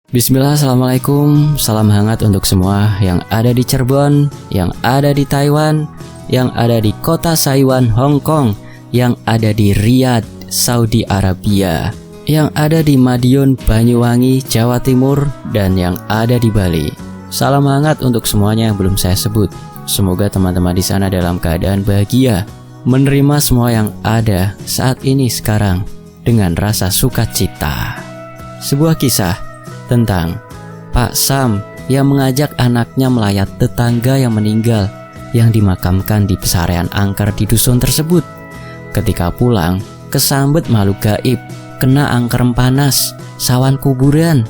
Bismillah, assalamualaikum. Salam hangat untuk semua yang ada di Cirebon, yang ada di Taiwan, yang ada di kota Saiwan, Hong Kong, yang ada di Riyadh, Saudi Arabia, yang ada di Madiun, Banyuwangi, Jawa Timur, dan yang ada di Bali. Salam hangat untuk semuanya yang belum saya sebut. Semoga teman-teman di sana dalam keadaan bahagia, menerima semua yang ada saat ini sekarang dengan rasa sukacita. Sebuah kisah tentang Pak Sam yang mengajak anaknya melayat tetangga yang meninggal yang dimakamkan di pesarean angker di dusun tersebut. Ketika pulang, kesambet makhluk gaib, kena angker panas, sawan kuburan.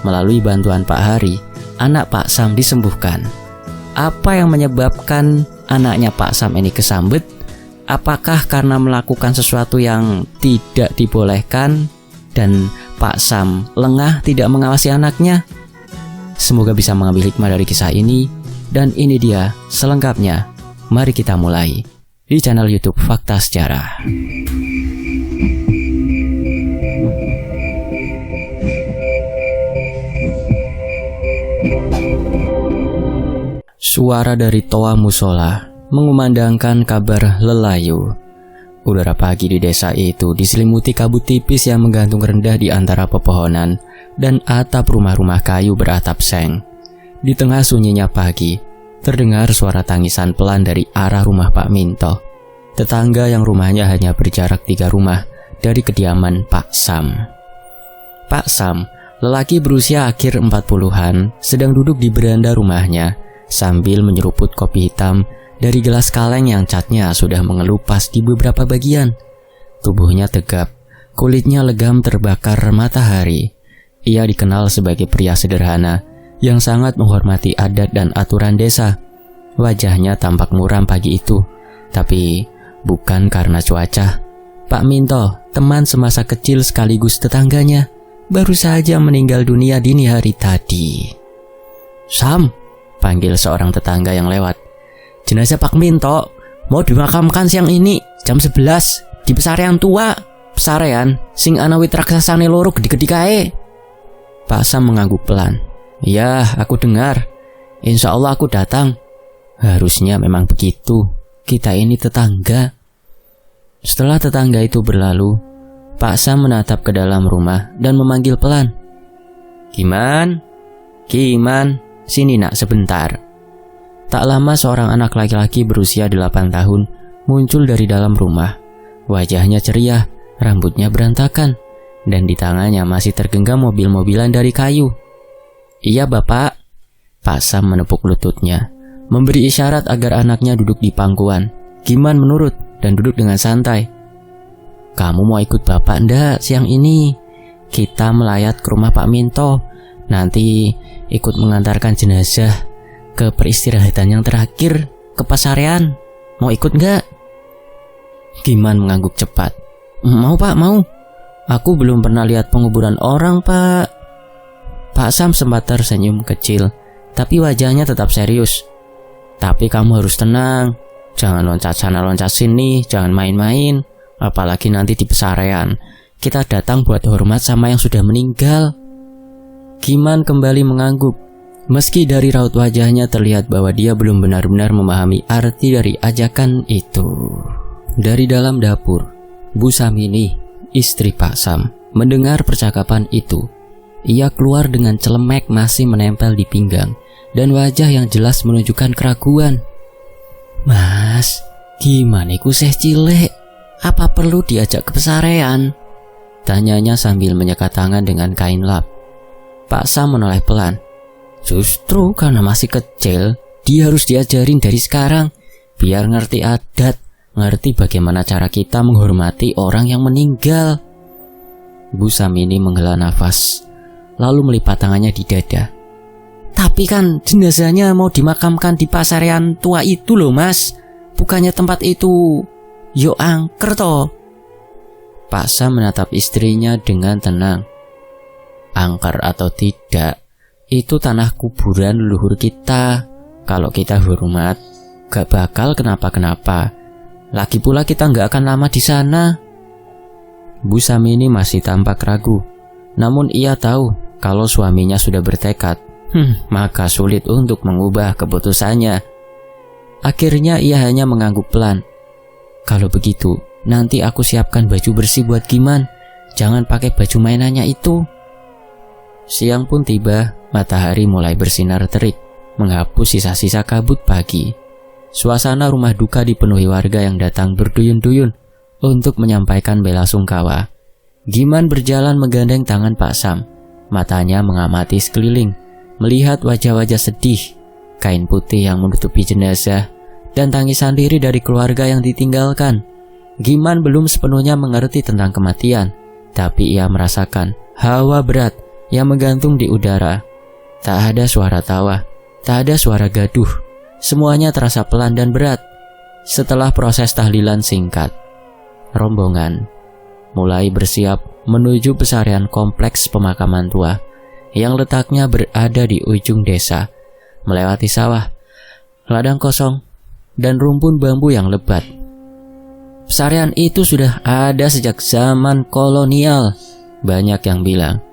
Melalui bantuan Pak Hari, anak Pak Sam disembuhkan. Apa yang menyebabkan anaknya Pak Sam ini kesambet? Apakah karena melakukan sesuatu yang tidak dibolehkan dan Pak Sam lengah tidak mengawasi anaknya? Semoga bisa mengambil hikmah dari kisah ini. Dan ini dia selengkapnya. Mari kita mulai di channel YouTube Fakta Sejarah. Suara dari toa musola mengumandangkan kabar lelayu. Udara pagi di desa itu diselimuti kabut tipis yang menggantung rendah di antara pepohonan dan atap rumah-rumah kayu beratap seng. Di tengah sunyinya pagi, terdengar suara tangisan pelan dari arah rumah Pak Minto, tetangga yang rumahnya hanya berjarak 3 rumah dari kediaman Pak Sam. Pak Sam, lelaki berusia akhir 40-an, sedang duduk di beranda rumahnya sambil menyeruput kopi hitam dari gelas kaleng yang catnya sudah mengelupas di beberapa bagian. Tubuhnya tegap, kulitnya legam terbakar matahari. Ia dikenal sebagai pria sederhana yang sangat menghormati adat dan aturan desa. Wajahnya tampak muram pagi itu, tapi bukan karena cuaca. Pak Minto, teman semasa kecil sekaligus tetangganya, baru saja meninggal dunia dini hari tadi. "Sam," panggil seorang tetangga yang lewat. "Jenazah Pak Minto mau dimakamkan siang ini jam 11 di pesarean tua. Pesarean sing ana wit raksasane loro gede-gede kae." Pak Sam mengangguk pelan. "Ya, aku dengar. Insya Allah aku datang." Harusnya memang begitu. Kita ini tetangga. Setelah tetangga itu berlalu, Pak Sam menatap ke dalam rumah dan memanggil pelan. Kiman, sini nak sebentar." Tak lama seorang anak laki-laki berusia 8 tahun muncul dari dalam rumah. Wajahnya ceria, rambutnya berantakan, dan di tangannya masih tergenggam mobil-mobilan dari kayu. "Iya Bapak." Pak Sam menepuk lututnya, memberi isyarat agar anaknya duduk di pangkuan. Kiman menurut dan duduk dengan santai. "Kamu mau ikut Bapak ndak siang ini? Kita melayat ke rumah Pak Minto. Nanti ikut mengantarkan jenazah ke peristirahatan yang terakhir ke pesarean. Mau ikut nggak?" Kiman mengangguk cepat. "Mau Pak, mau. Aku belum pernah lihat penguburan orang Pak." Pak Sam sempat tersenyum kecil, tapi wajahnya tetap serius. "Tapi kamu harus tenang. Jangan loncat sana loncat sini, jangan main-main. Apalagi nanti di pesarean. Kita datang buat hormat sama yang sudah meninggal." Kiman kembali mengangguk. Meski dari raut wajahnya terlihat bahwa dia belum benar-benar memahami arti dari ajakan itu. Dari dalam dapur, Bu Samini, istri Pak Sam, mendengar percakapan itu. Ia keluar dengan celemek masih menempel di pinggang dan wajah yang jelas menunjukkan keraguan. "Mas, gimana iku seh cilek? Apa perlu diajak ke pesarean?" tanyanya sambil menyekat tangan dengan kain lap. Pak Sam menoleh pelan. "Justru karena masih kecil, dia harus diajarin dari sekarang, biar ngerti adat, ngerti bagaimana cara kita menghormati orang yang meninggal." Bu Samini menghela nafas, lalu melipat tangannya di dada. "Tapi kan jenazahnya mau dimakamkan di pesarean tua itu loh Mas. Bukannya tempat itu yo angker toh?" Pak Sam menatap istrinya dengan tenang. "Angker atau tidak, itu tanah kuburan leluhur kita. Kalau kita hormat, gak bakal kenapa-kenapa. Lagi pula kita gak akan lama di sana." Bu Samini masih tampak ragu, namun ia tahu Kalau suaminya sudah bertekad, maka sulit untuk mengubah keputusannya. Akhirnya ia hanya mengangguk pelan. Kalau begitu, nanti aku siapkan baju bersih buat Giman. Jangan pakai baju mainannya itu. Siang pun tiba, matahari mulai bersinar terik, menghapus sisa-sisa kabut pagi. Suasana rumah duka dipenuhi warga yang datang berduyun-duyun untuk menyampaikan bela sungkawa. Giman berjalan menggandeng tangan Pak Sam. Matanya mengamati sekeliling, melihat wajah-wajah sedih, kain putih yang menutupi jenazah, dan tangisan diri dari keluarga yang ditinggalkan. Giman belum sepenuhnya mengerti tentang kematian, tapi ia merasakan hawa berat yang menggantung di udara. Tak ada suara tawa, tak ada suara gaduh. Semuanya terasa pelan dan berat. Setelah proses tahlilan singkat, rombongan mulai bersiap menuju pesarian kompleks pemakaman tua yang letaknya berada di ujung desa, melewati sawah, ladang kosong, dan rumpun bambu yang lebat. Pesarian itu sudah ada sejak zaman kolonial. Banyak yang bilang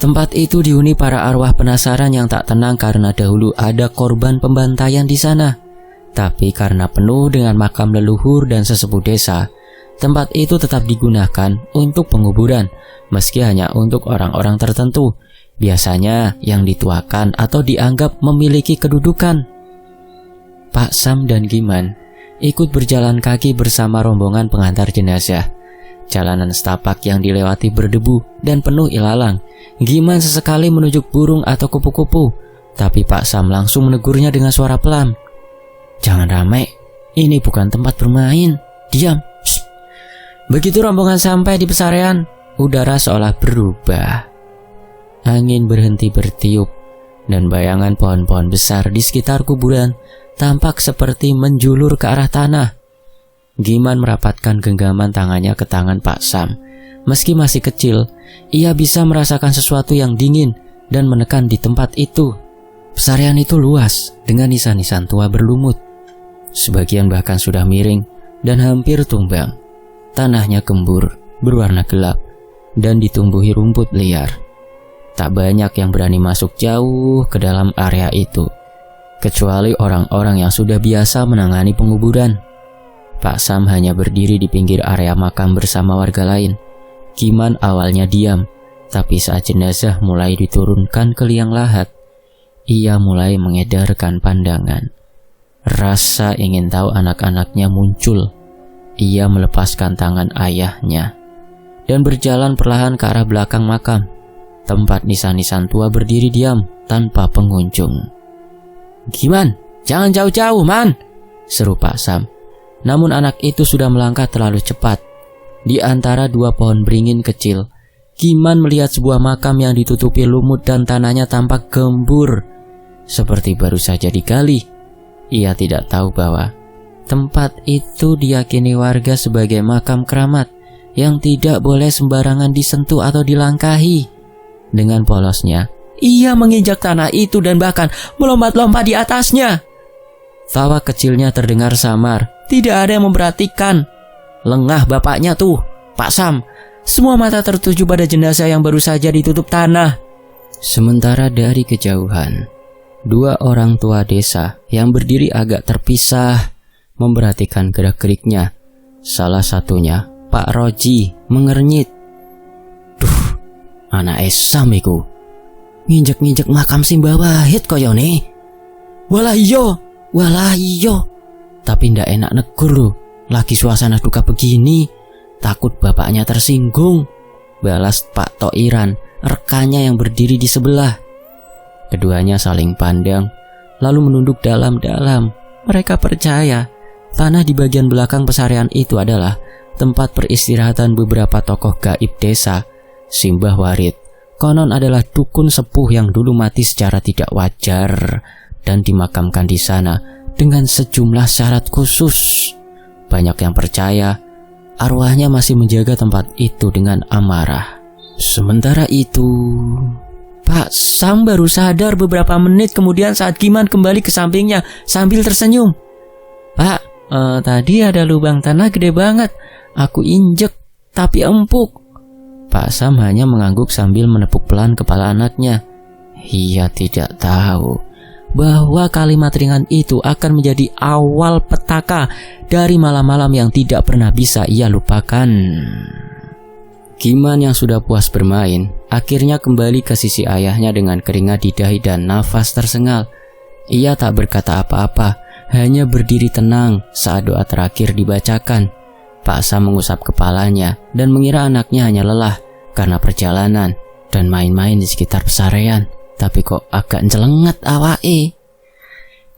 tempat itu dihuni para arwah penasaran yang tak tenang karena dahulu ada korban pembantaian di sana. Tapi karena penuh dengan makam leluhur dan sesepuh desa, tempat itu tetap digunakan untuk penguburan, meski hanya untuk orang-orang tertentu, biasanya yang dituakan atau dianggap memiliki kedudukan. Pak Sam dan Giman ikut berjalan kaki bersama rombongan pengantar jenazah. Jalanan setapak yang dilewati berdebu dan penuh ilalang. Giman sesekali menunjuk burung atau kupu-kupu, tapi Pak Sam langsung menegurnya dengan suara pelan. "Jangan ramai, ini bukan tempat bermain. Diam." Shh. Begitu rombongan sampai di pesarian, udara seolah berubah. Angin berhenti bertiup, dan bayangan pohon-pohon besar di sekitar kuburan tampak seperti menjulur ke arah tanah. Giman merapatkan genggaman tangannya ke tangan Pak Sam. Meski masih kecil, ia bisa merasakan sesuatu yang dingin dan menekan di tempat itu. Pesarian itu luas dengan nisan-nisan tua berlumut. Sebagian bahkan sudah miring dan hampir tumbang. Tanahnya gembur, berwarna gelap, dan ditumbuhi rumput liar. Tak banyak yang berani masuk jauh ke dalam area itu, kecuali orang-orang yang sudah biasa menangani penguburan. Pak Sam hanya berdiri di pinggir area makam bersama warga lain. Giman awalnya diam, tapi saat jenazah mulai diturunkan ke liang lahat, ia mulai mengedarkan pandangan. Rasa ingin tahu anak-anaknya muncul. Ia melepaskan tangan ayahnya dan berjalan perlahan ke arah belakang makam, tempat nisan-nisan tua berdiri diam tanpa pengunjung. "Giman, jangan jauh-jauh, Man!" seru Pak Sam. Namun anak itu sudah melangkah terlalu cepat. Di antara dua pohon beringin kecil, Giman melihat sebuah makam yang ditutupi lumut dan tanahnya tampak gembur, seperti baru saja digali. Ia tidak tahu bahwa tempat itu diyakini warga sebagai makam keramat yang tidak boleh sembarangan disentuh atau dilangkahi. Dengan polosnya, ia menginjak tanah itu dan bahkan melompat-lompat di atasnya. Tawa kecilnya terdengar samar. Tidak ada yang memperhatikan. Lengah bapaknya tuh, Pak Sam. Semua mata tertuju pada jenazah yang baru saja ditutup tanah. Sementara dari kejauhan, dua orang tua desa yang berdiri agak terpisah memperhatikan gerak-geriknya. Salah satunya, Pak Roji, mengernyit. "Duh, anak Sam iku nginjek-nginjek makam Simbah Wahid koyone." Walah iyo. Tapi ndak enak negur loh. Lagi suasana duka begini, takut bapaknya tersinggung, balas Pak Toiran, rekannya yang berdiri di sebelah. Keduanya saling pandang, lalu menunduk dalam-dalam. Mereka percaya tanah di bagian belakang pesarian itu adalah tempat peristirahatan beberapa tokoh gaib desa. Simbah Wahid konon adalah dukun sepuh yang dulu mati secara tidak wajar dan dimakamkan di sana dengan sejumlah syarat khusus. Banyak yang percaya arwahnya masih menjaga tempat itu dengan amarah. Sementara itu, Pak Sam baru sadar beberapa menit kemudian saat Giman kembali ke sampingnya sambil tersenyum. "Pak, tadi ada lubang tanah gede banget. Aku injek, tapi empuk." Pak Sam hanya mengangguk sambil menepuk pelan kepala anaknya. Ia tidak tahu bahwa kalimat ringan itu akan menjadi awal petaka dari malam-malam yang tidak pernah bisa ia lupakan. Giman yang sudah puas bermain akhirnya kembali ke sisi ayahnya dengan keringat di dahi dan nafas tersengal. Ia tak berkata apa-apa, hanya berdiri tenang saat doa terakhir dibacakan. Pak Sam mengusap kepalanya dan mengira anaknya hanya lelah karena perjalanan dan main-main di sekitar pesarean. Tapi kok agak celengat awake.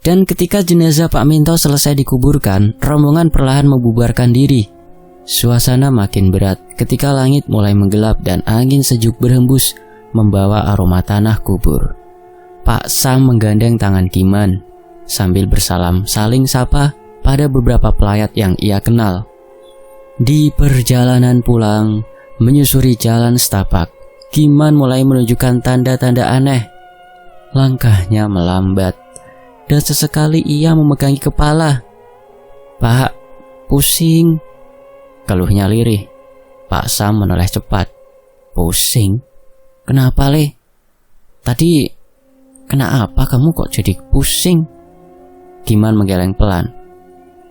Dan ketika jenazah Pak Minto selesai dikuburkan, rombongan perlahan membubarkan diri. Suasana makin berat ketika langit mulai menggelap dan angin sejuk berhembus membawa aroma tanah kubur. Pak Sam menggandeng tangan Giman sambil bersalam saling sapa pada beberapa pelayat yang ia kenal. Di perjalanan pulang, menyusuri jalan setapak, Giman mulai menunjukkan tanda-tanda aneh. Langkahnya melambat dan sesekali ia memegangi kepala. "Pak, pusing," keluhnya lirih. Pak Sam menoleh cepat. "Pusing? Kenapa, Le? Tadi kenapa kamu kok jadi pusing?" Giman menggeleng pelan.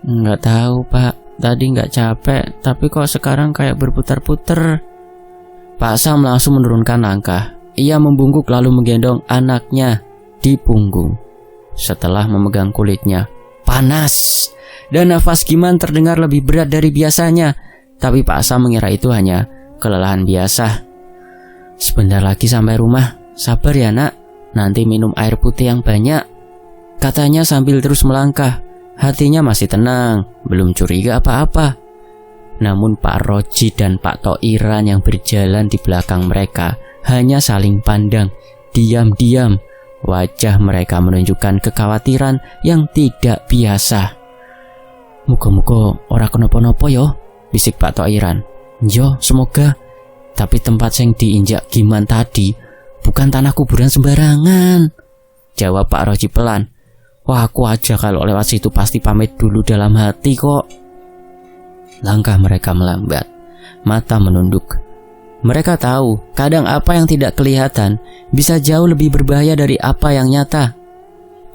"Nggak tahu, Pak. Tadi nggak capek, tapi kok sekarang kayak berputar-putar." Pak Sam langsung menurunkan langkah. Ia membungkuk lalu menggendong anaknya di punggung. Setelah memegang kulitnya, panas, dan nafas Giman terdengar lebih berat dari biasanya. Tapi Pak Sam mengira itu hanya kelelahan biasa. "Sebentar lagi sampai rumah. Sabar ya nak, nanti minum air putih yang banyak," katanya sambil terus melangkah. Hatinya masih tenang, belum curiga apa-apa. Namun Pak Roji dan Pak Toiran yang berjalan di belakang mereka hanya saling pandang, diam-diam. Wajah mereka menunjukkan kekhawatiran yang tidak biasa. "Muga-muga ora kenapa-napa yo," bisik Pak Toiran. "Yo, semoga. Tapi tempat yang diinjak Giman tadi bukan tanah kuburan sembarangan," jawab Pak Roji pelan. "Wah, aku aja kalau lewat situ pasti pamit dulu dalam hati kok." Langkah mereka melambat, mata menunduk. Mereka tahu kadang apa yang tidak kelihatan bisa jauh lebih berbahaya dari apa yang nyata.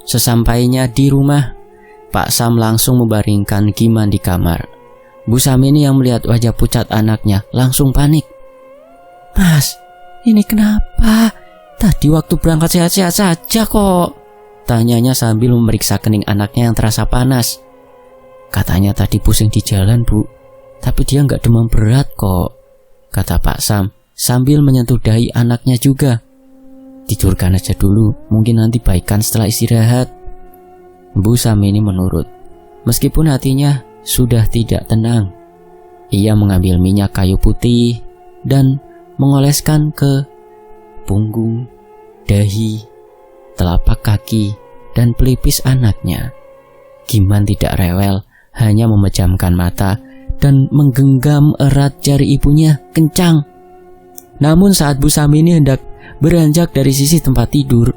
Sesampainya di rumah, Pak Sam langsung membaringkan Giman di kamar. Bu Samini yang melihat wajah pucat anaknya langsung panik. "Mas, ini kenapa? Tadi waktu berangkat sehat-sehat saja kok," tanyanya sambil memeriksa kening anaknya yang terasa panas. "Katanya tadi pusing di jalan, Bu. Tapi dia nggak demam berat kok," kata Pak Sam sambil menyentuh dahi anaknya juga. "Tidurkan aja dulu, mungkin nanti baikan setelah istirahat." Bu Samini menurut. Meskipun hatinya sudah tidak tenang, ia mengambil minyak kayu putih dan mengoleskan ke punggung, dahi, telapak kaki, dan pelipis anaknya. Giman tidak rewel, hanya memejamkan mata dan menggenggam erat jari ibunya kencang. Namun saat Bu Samini hendak beranjak dari sisi tempat tidur,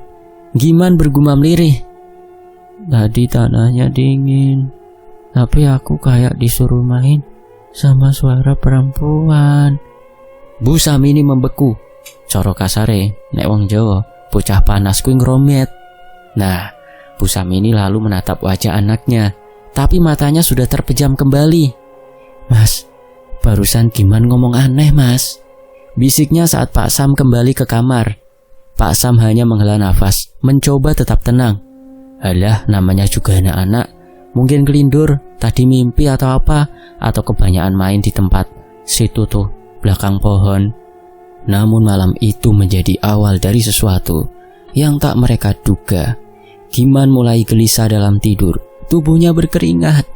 Giman bergumam lirih. "Tadi tanahnya dingin, tapi aku kayak disuruh main sama suara perempuan." Bu Samini membeku. Coro kasare, nek wong Jawa, bocah panas kuwi ngromet. Nah, Bu Samini lalu menatap wajah anaknya, tapi matanya sudah terpejam kembali. "Mas, barusan Giman ngomong aneh, Mas," bisiknya saat Pak Sam kembali ke kamar. Pak Sam hanya menghela nafas, mencoba tetap tenang. Halah, namanya juga anak-anak, mungkin kelindur, tadi mimpi atau apa, atau kebanyakan main di tempat situ tuh, belakang pohon. Namun malam itu menjadi awal dari sesuatu yang tak mereka duga. Giman mulai gelisah dalam tidur, tubuhnya berkeringat.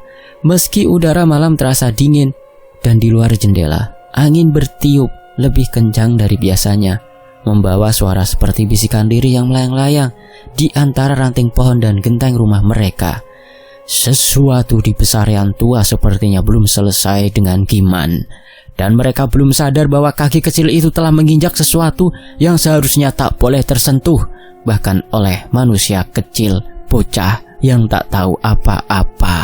Meski udara malam terasa dingin dan di luar jendela, angin bertiup lebih kencang dari biasanya, membawa suara seperti bisikan lirih yang melayang-layang di antara ranting pohon dan genteng rumah mereka. Sesuatu di pesarean tua sepertinya belum selesai dengan Giman, dan mereka belum sadar bahwa kaki kecil itu telah menginjak sesuatu yang seharusnya tak boleh tersentuh, bahkan oleh manusia kecil, bocah yang tak tahu apa-apa.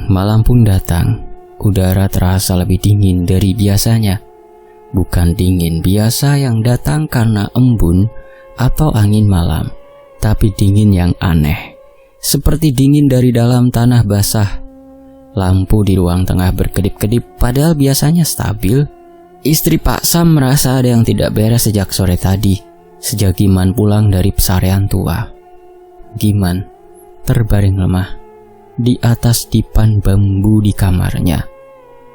Malam pun datang. Udara terasa lebih dingin dari biasanya. Bukan dingin biasa yang datang karena embun atau angin malam, tapi dingin yang aneh, seperti dingin dari dalam tanah basah. Lampu di ruang tengah berkedip-kedip padahal biasanya stabil. Istri Pak Sam merasa ada yang tidak beres sejak sore tadi, sejak Giman pulang dari pesarian tua. Giman terbaring lemah di atas dipan bambu di kamarnya.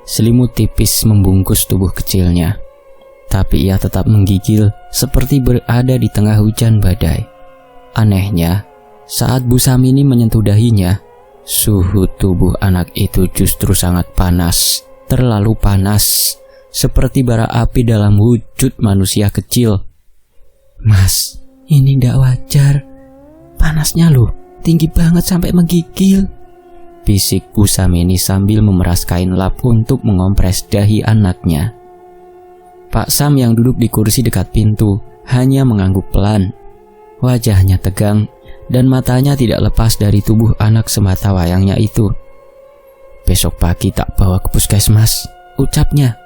Selimut tipis membungkus tubuh kecilnya, tapi ia tetap menggigil seperti berada di tengah hujan badai. Anehnya, saat Bu Samini menyentuh dahinya, suhu tubuh anak itu justru sangat panas, terlalu panas, seperti bara api dalam wujud manusia kecil. "Mas, ini ndak wajar. Panasnya loh, tinggi banget sampai menggigil," bisik Bu Samini sambil memeras kain lap untuk mengompres dahi anaknya. Pak Sam yang duduk di kursi dekat pintu hanya mengangguk pelan. Wajahnya tegang dan matanya tidak lepas dari tubuh anak semata wayangnya itu. "Besok pagi tak bawa ke puskesmas," ucapnya.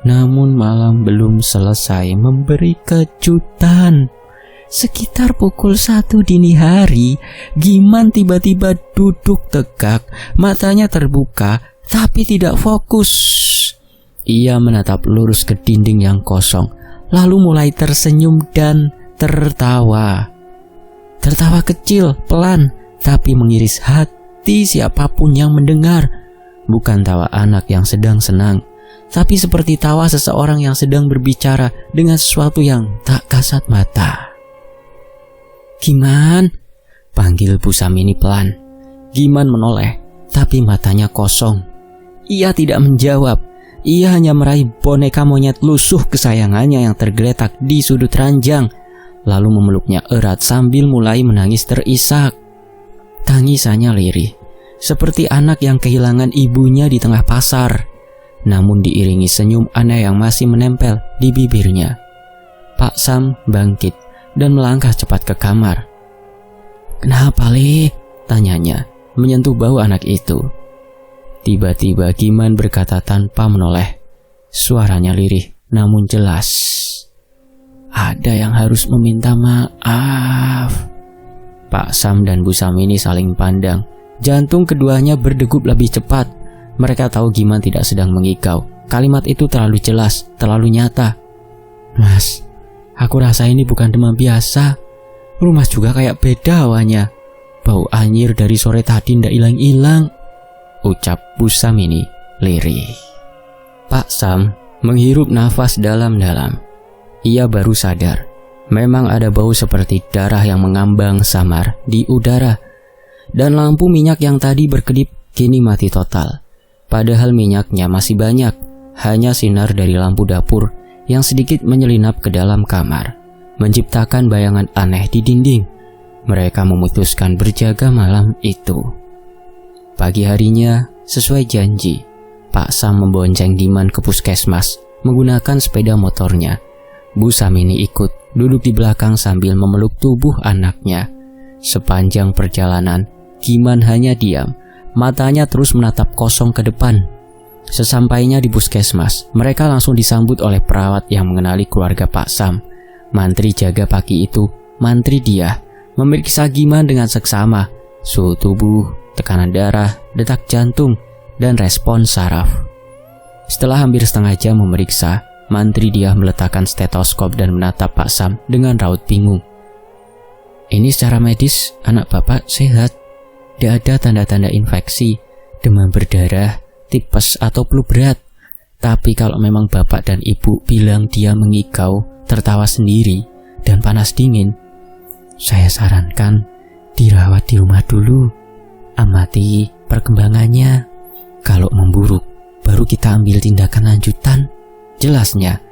Namun malam belum selesai memberi kejutan. Sekitar pukul 1 dini hari, Giman tiba-tiba duduk tegak, matanya terbuka tapi tidak fokus. Ia menatap lurus ke dinding yang kosong, lalu mulai tersenyum dan tertawa. Tertawa kecil, pelan, tapi mengiris hati siapapun yang mendengar. Bukan tawa anak yang sedang senang, tapi seperti tawa seseorang yang sedang berbicara dengan sesuatu yang tak kasat mata. "Giman," panggil Bu Samini pelan. Giman menoleh, tapi matanya kosong. Ia tidak menjawab. Ia hanya meraih boneka monyet lusuh kesayangannya yang tergeletak di sudut ranjang, lalu memeluknya erat sambil mulai menangis terisak. Tangisannya lirih, seperti anak yang kehilangan ibunya di tengah pasar, namun diiringi senyum aneh yang masih menempel di bibirnya. Pak Sam bangkit dan melangkah cepat ke kamar. "Kenapa, Le?" tanyanya, menyentuh bau anak itu. Tiba-tiba Giman berkata tanpa menoleh. Suaranya lirih namun jelas. "Ada yang harus meminta maaf." Pak Sam dan Bu Samini saling pandang. Jantung keduanya berdegup lebih cepat. Mereka tahu Giman tidak sedang mengigau. Kalimat itu terlalu jelas, terlalu nyata. "Mas, aku rasa ini bukan demam biasa. Rumah juga kayak beda hawanya. Bau anyir dari sore tadi ndak hilang-hilang," ucap Bu Samini lirih. Pak Sam menghirup nafas dalam-dalam. Ia baru sadar, memang ada bau seperti darah yang mengambang samar di udara. Dan lampu minyak yang tadi berkedip kini mati total. Padahal minyaknya masih banyak, hanya sinar dari lampu dapur yang sedikit menyelinap ke dalam kamar, menciptakan bayangan aneh di dinding. Mereka memutuskan berjaga malam itu. Pagi harinya, sesuai janji, Pak Sam membonceng Giman ke puskesmas menggunakan sepeda motornya. Bu Samini ikut, duduk di belakang sambil memeluk tubuh anaknya. Sepanjang perjalanan, Giman hanya diam, matanya terus menatap kosong ke depan. Sesampainya di puskesmas, mereka langsung disambut oleh perawat yang mengenali keluarga Pak Sam. Mantri jaga pagi itu, mantri dia, memeriksa Giman dengan seksama, suhu tubuh, tekanan darah, detak jantung, dan respon saraf. Setelah hampir setengah jam memeriksa, mantri dia meletakkan stetoskop dan menatap Pak Sam dengan raut bingung. "Ini secara medis, anak Bapak sehat. Tidak ada tanda-tanda infeksi, demam berdarah, tipes atau flu berat. Tapi kalau memang Bapak dan Ibu bilang dia mengigau, tertawa sendiri, dan panas dingin, saya sarankan dirawat di rumah dulu. Amati perkembangannya. Kalau memburuk, baru kita ambil tindakan lanjutan," jelasnya.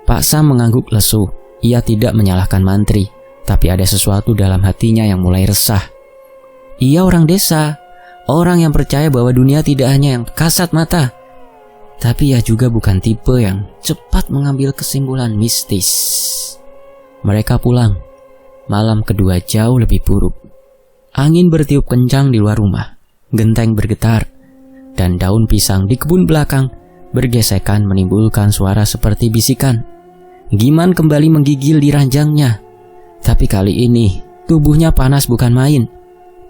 Pak Sam mengangguk lesu. Ia tidak menyalahkan mantri, tapi ada sesuatu dalam hatinya yang mulai resah. Ia orang desa, orang yang percaya bahwa dunia tidak hanya yang kasat mata. Tapi ia juga bukan tipe yang cepat mengambil kesimpulan mistis. Mereka pulang. Malam kedua jauh lebih buruk. Angin bertiup kencang di luar rumah, genteng bergetar, dan daun pisang di kebun belakang bergesekan menimbulkan suara seperti bisikan. Giman kembali menggigil di ranjangnya. Tapi kali ini tubuhnya panas bukan main.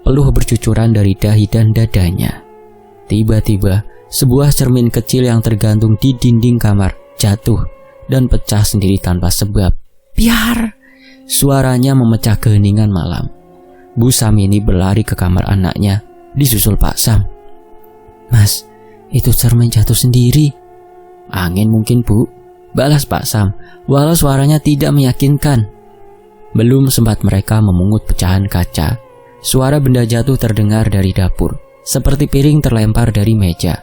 Peluh bercucuran dari dahi dan dadanya. Tiba-tiba sebuah cermin kecil yang tergantung di dinding kamar jatuh dan pecah sendiri tanpa sebab. Biar! Suaranya memecah keheningan malam. Bu Samini berlari ke kamar anaknya, disusul Pak Sam. Mas, itu cermin jatuh sendiri. Angin mungkin, Bu, balas Pak Sam, walau suaranya tidak meyakinkan. Belum sempat mereka memungut pecahan kaca, suara benda jatuh terdengar dari dapur, seperti piring terlempar dari meja.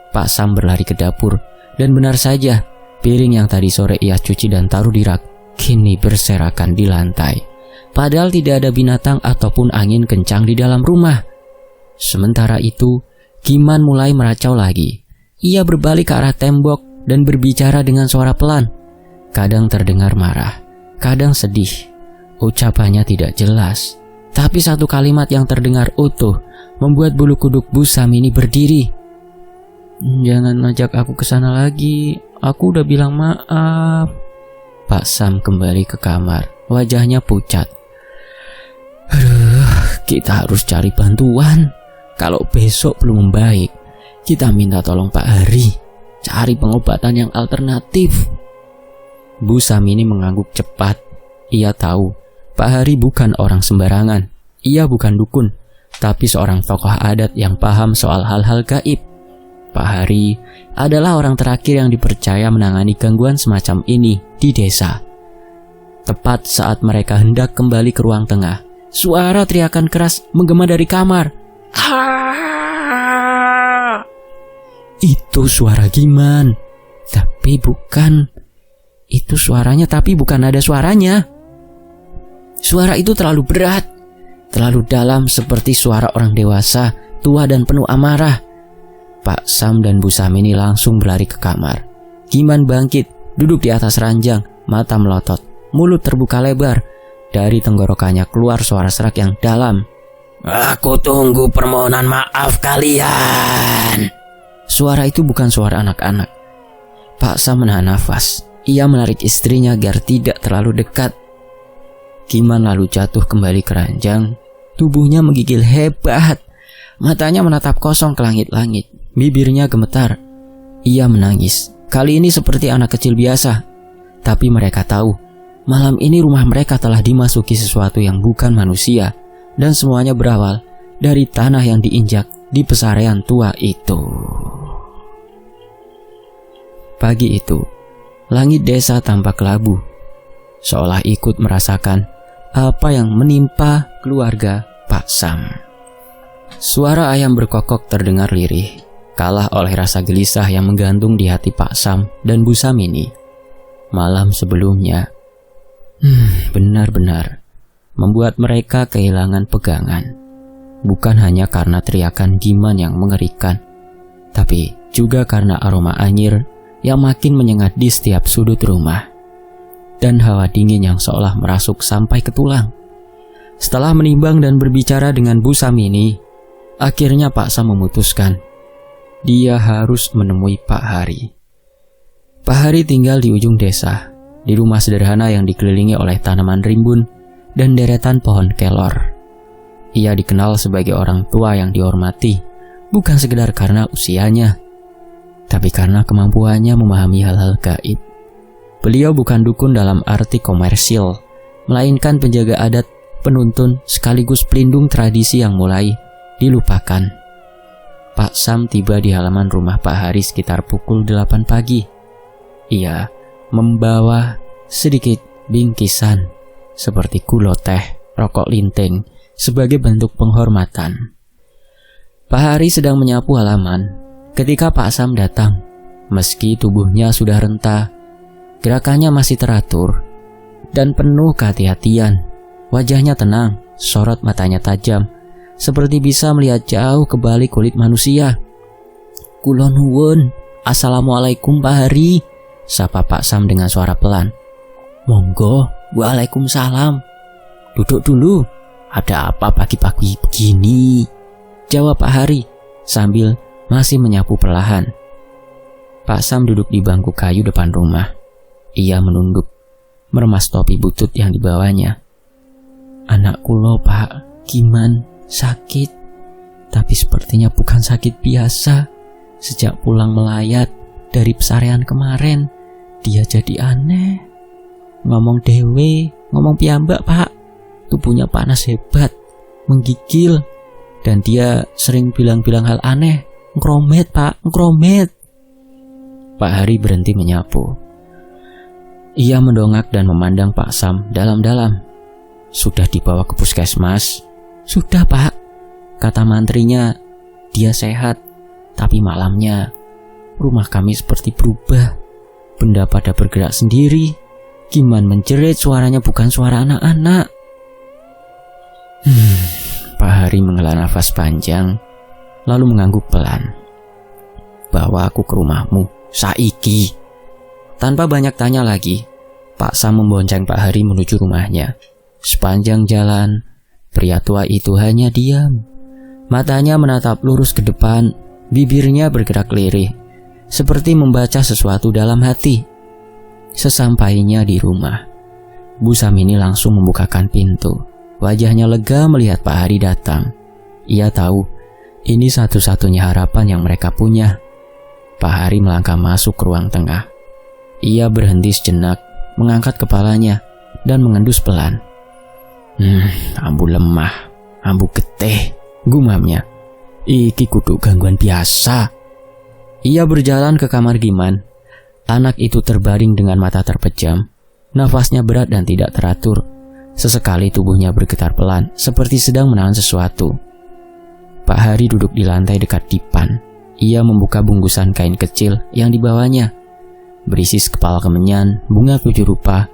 Pak Sam berlari ke dapur, dan benar saja, piring yang tadi sore ia cuci dan taruh di rak, kini berserakan di lantai. Padahal tidak ada binatang ataupun angin kencang di dalam rumah. Sementara itu, Giman mulai meracau lagi. Ia berbalik ke arah tembok dan berbicara dengan suara pelan. Kadang terdengar marah, kadang sedih. Ucapannya tidak jelas, tapi satu kalimat yang terdengar utuh membuat bulu kuduk Bu Samini berdiri. Jangan ngajak aku ke sana lagi, aku udah bilang maaf. Pak Sam kembali ke kamar, wajahnya pucat. Aduh, kita harus cari bantuan. Kalau besok belum membaik, kita minta tolong Pak Hari cari pengobatan yang alternatif. Bu Samini mengangguk cepat. Ia tahu Pak Hari bukan orang sembarangan. Ia bukan dukun, tapi seorang tokoh adat yang paham soal hal-hal gaib. Pak Hari adalah orang terakhir yang dipercaya menangani gangguan semacam ini di desa. Tepat saat mereka hendak kembali ke ruang tengah, suara teriakan keras menggema dari kamar. Itu suara Giman. Tapi bukan. Itu suaranya tapi bukan ada suaranya. Suara itu terlalu berat, terlalu dalam seperti suara orang dewasa, tua dan penuh amarah. Pak Sam dan Bu Samini langsung berlari ke kamar. Giman bangkit, duduk di atas ranjang, mata melotot, mulut terbuka lebar. Dari tenggorokannya keluar suara serak yang dalam. Aku tunggu permohonan maaf kalian. Suara itu bukan suara anak-anak. Pak Sam menahan nafas. Ia menarik istrinya agar tidak terlalu dekat. Giman lalu jatuh kembali ke ranjang. Tubuhnya menggigil hebat. Matanya menatap kosong ke langit-langit. Bibirnya gemetar. Ia menangis. Kali ini seperti anak kecil biasa. Tapi mereka tahu, malam ini rumah mereka telah dimasuki sesuatu yang bukan manusia. Dan semuanya berawal dari tanah yang diinjak di pesarean tua itu. Pagi itu, langit desa tampak kelabu, seolah ikut merasakan apa yang menimpa keluarga Pak Sam. Suara ayam berkokok terdengar lirih, kalah oleh rasa gelisah yang menggantung di hati Pak Sam dan Bu Samini. Malam sebelumnya, benar-benar membuat mereka kehilangan pegangan. Bukan hanya karena teriakan Giman yang mengerikan, tapi juga karena aroma anyir yang makin menyengat di setiap sudut rumah, dan hawa dingin yang seolah merasuk sampai ke tulang. Setelah menimbang dan berbicara dengan Bu Samini, akhirnya Pak Sam memutuskan dia harus menemui Pak Hari. Pak Hari tinggal di ujung desa, di rumah sederhana yang dikelilingi oleh tanaman rimbun dan deretan pohon kelor. Ia dikenal sebagai orang tua yang dihormati, bukan sekedar karena usianya, tapi karena kemampuannya memahami hal-hal gaib. Beliau bukan dukun dalam arti komersil, melainkan penjaga adat, penuntun, sekaligus pelindung tradisi yang mulai dilupakan. Pak Sam tiba di halaman rumah Pak Hari sekitar pukul 8 pagi. Ia membawa sedikit bingkisan seperti gula teh, rokok linting sebagai bentuk penghormatan. Pak Hari sedang menyapu halaman ketika Pak Sam datang. Meski tubuhnya sudah renta, gerakannya masih teratur dan penuh kehati-hatian. Wajahnya tenang, sorot matanya tajam, seperti bisa melihat jauh ke balik kulit manusia. Kula nuwun, assalamualaikum Pak Hari, sapa Pak Sam dengan suara pelan. Monggo, waalaikumsalam. Duduk dulu, ada apa pagi-pagi begini? Jawab Pak Hari sambil masih menyapu perlahan. Pak Sam duduk di bangku kayu depan rumah. Ia menunduk, meremas topi butut yang dibawanya. "Anakku lo, Pak, Giman, sakit. Tapi sepertinya bukan sakit biasa. Sejak pulang melayat dari pesarian kemarin, dia jadi aneh. Ngomong dewe, ngomong piyambak, Pak. Tubuhnya panas hebat, menggigil. Dan dia sering bilang-bilang hal aneh. Ngkromet, Pak, ngkromet." Pak Hari berhenti menyapu. Ia mendongak dan memandang Pak Sam dalam-dalam. "Sudah dibawa ke puskesmas?" "Sudah, Pak. Kata mantrinya, dia sehat. Tapi malamnya, rumah kami seperti berubah. Benda pada bergerak sendiri. Giman menjerit, suaranya bukan suara anak-anak." Pak Hari menghela nafas panjang, lalu mengangguk pelan. "Bawa aku ke rumahmu, saiki." Tanpa banyak tanya lagi, Pak Sam membonceng Pak Hari menuju rumahnya. Sepanjang jalan, pria tua itu hanya diam. Matanya menatap lurus ke depan, bibirnya bergerak lirih, seperti membaca sesuatu dalam hati. Sesampainya di rumah, Bu Samini langsung membukakan pintu. Wajahnya lega melihat Pak Hari datang. Ia tahu ini satu-satunya harapan yang mereka punya. Pak Hari melangkah masuk ke ruang tengah. Ia berhenti sejenak, mengangkat kepalanya, dan mengendus pelan. Ambu lemah, ambu getih, gumamnya. "Iki kudu gangguan biasa." Ia berjalan ke kamar Giman. Anak itu terbaring dengan mata terpejam. Nafasnya berat dan tidak teratur. Sesekali tubuhnya bergetar pelan, seperti sedang menahan sesuatu. Pak Hari duduk di lantai dekat dipan. Ia membuka bungkusan kain kecil yang dibawanya. Berisi sekepal kemenyan, bunga 7 rupa,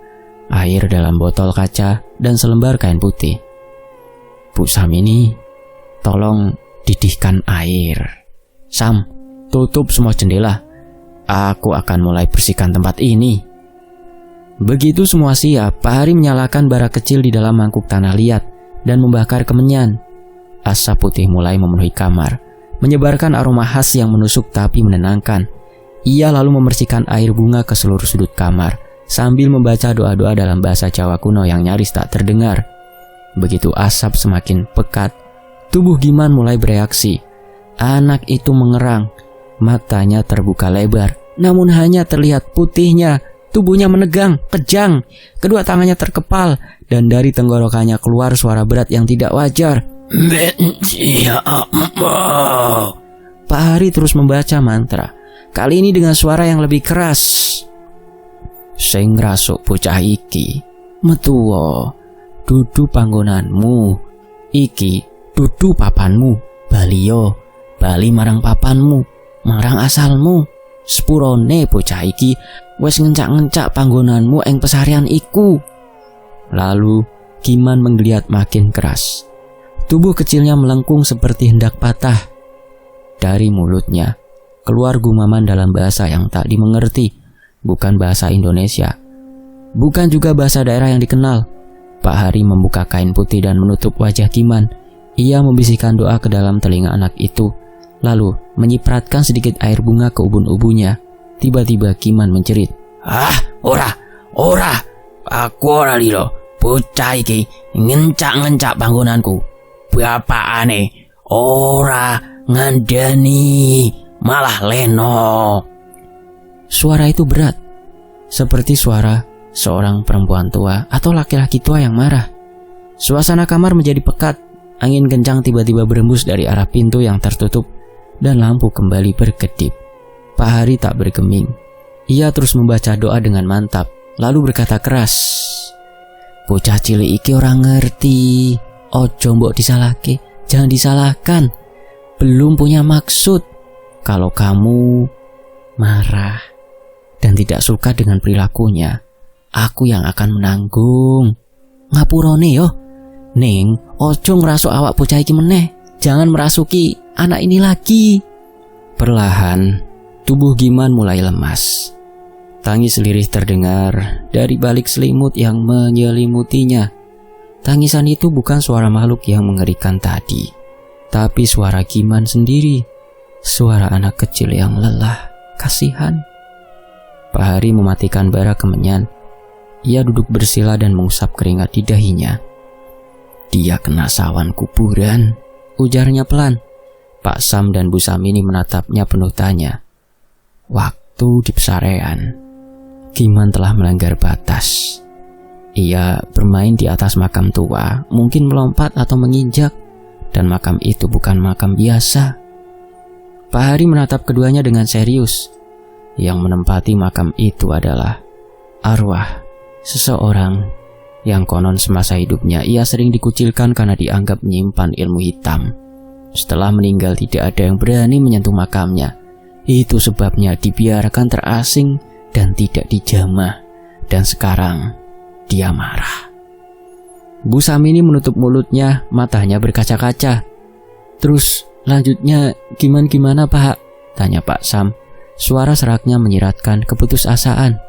air dalam botol kaca, dan selembar kain putih. "Bu Samini, tolong didihkan air. Sam, tutup semua jendela. Aku akan mulai bersihkan tempat ini." Begitu semua siap, Pak Hari menyalakan bara kecil di dalam mangkuk tanah liat dan membakar kemenyan. Asap putih mulai memenuhi kamar, menyebarkan aroma khas yang menusuk tapi menenangkan. Ia lalu membersihkan air bunga ke seluruh sudut kamar, sambil membaca doa-doa dalam bahasa Jawa kuno yang nyaris tak terdengar. Begitu asap semakin pekat, tubuh Giman mulai bereaksi. Anak itu mengerang, matanya terbuka lebar, namun hanya terlihat putihnya. Tubuhnya menegang, kejang, kedua tangannya terkepal, dan dari tenggorokannya keluar suara berat yang tidak wajar. Pak Hari terus membaca mantra, kali ini dengan suara yang lebih keras. "Sing rasuk bocah iki, metuwo, dudu panggonanmu, iki dudu papanmu, baliyo, bali marang papanmu, marang asalmu. Sepurone bocah iki wes ngencak-ngencak panggonanmu ing pesarian iku." Lalu Giman menggeliat makin keras. Tubuh kecilnya melengkung seperti hendak patah. Dari mulutnya keluar gumaman dalam bahasa yang tak dimengerti. Bukan bahasa Indonesia, bukan juga bahasa daerah yang dikenal. Pak Hari membuka kain putih dan menutup wajah Giman. Ia membisikkan doa ke dalam telinga anak itu, lalu menyipratkan sedikit air bunga ke ubun-ubunnya. Tiba-tiba Giman menjerit, Ora, aku ora lilo. Bocah iki ngencak-ngencak panggonanku. Bapakane ora ngandani, malah leno." Suara itu berat, seperti suara seorang perempuan tua atau laki-laki tua yang marah. Suasana kamar menjadi pekat. Angin kencang tiba-tiba berembus dari arah pintu yang tertutup, dan lampu kembali berkedip. Pak Hari tak bergeming. Ia terus membaca doa dengan mantap, lalu berkata keras, "Bocah cilik iki ora ngerti. Ojo mbok disalahke, jangan disalahkan. Belum punya maksud. Kalau kamu marah dan tidak suka dengan perilakunya, aku yang akan menanggung. Ngapurone yo. Ning, ojo ngerasuk awak bocah iki meneh. Jangan merasuki anak ini lagi." Perlahan, tubuh Giman mulai lemas. Tangis lirih terdengar dari balik selimut yang menyelimutinya. Tangisan itu bukan suara makhluk yang mengerikan tadi, tapi suara Giman sendiri. Suara anak kecil yang lelah. Kasihan. Pak Hari mematikan bara kemenyan. Ia duduk bersila dan mengusap keringat di dahinya. Dia kena sawan kuburan, ujarnya pelan. Pak Sam dan Bu Samini menatapnya penuh tanya. Waktu di pesarean, Giman telah melanggar batas. Ia bermain di atas makam tua, mungkin melompat atau menginjak, dan makam itu bukan makam biasa. Pak Hari menatap keduanya dengan serius. Yang menempati makam itu adalah arwah seseorang yang konon semasa hidupnya ia sering dikucilkan karena dianggap menyimpan ilmu hitam. Setelah meninggal tidak ada yang berani menyentuh makamnya. Itu sebabnya dibiarkan terasing dan tidak dijamah. Dan sekarang dia marah. Bu Samini menutup mulutnya, matanya berkaca-kaca. Terus lanjutnya gimana Pak? Tanya Pak Sam. Suara seraknya menyiratkan keputusasaan.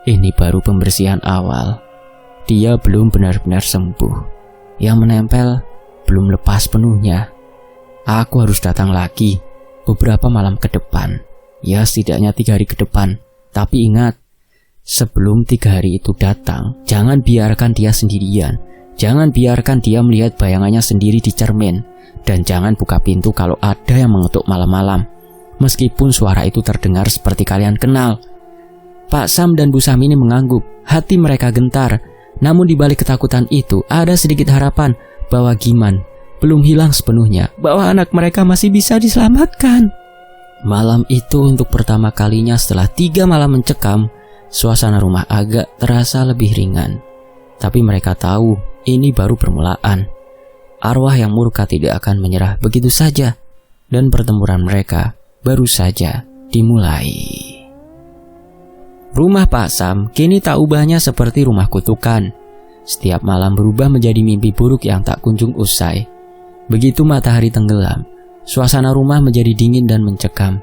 Ini baru pembersihan awal. Dia belum benar-benar sembuh. Yang menempel belum lepas penuhnya. Aku harus datang lagi beberapa malam ke depan. Ya setidaknya 3 hari ke depan. Tapi ingat, sebelum 3 hari itu datang, jangan biarkan dia sendirian. Jangan biarkan dia melihat bayangannya sendiri di cermin. Dan jangan buka pintu kalau ada yang mengetuk malam-malam. Meskipun suara itu terdengar seperti kalian kenal. Pak Sam dan Bu Samini mengangguk. Hati mereka gentar. Namun di balik ketakutan itu ada sedikit harapan bahwa Giman belum hilang sepenuhnya, bahwa anak mereka masih bisa diselamatkan. Malam itu untuk pertama kalinya setelah 3 malam mencekam, suasana rumah agak terasa lebih ringan. Tapi mereka tahu ini baru permulaan. Arwah yang murka tidak akan menyerah begitu saja, dan pertempuran mereka baru saja dimulai. Rumah Pak Sam kini tak ubahnya seperti rumah kutukan. Setiap malam berubah menjadi mimpi buruk yang tak kunjung usai. Begitu matahari tenggelam, suasana rumah menjadi dingin dan mencekam.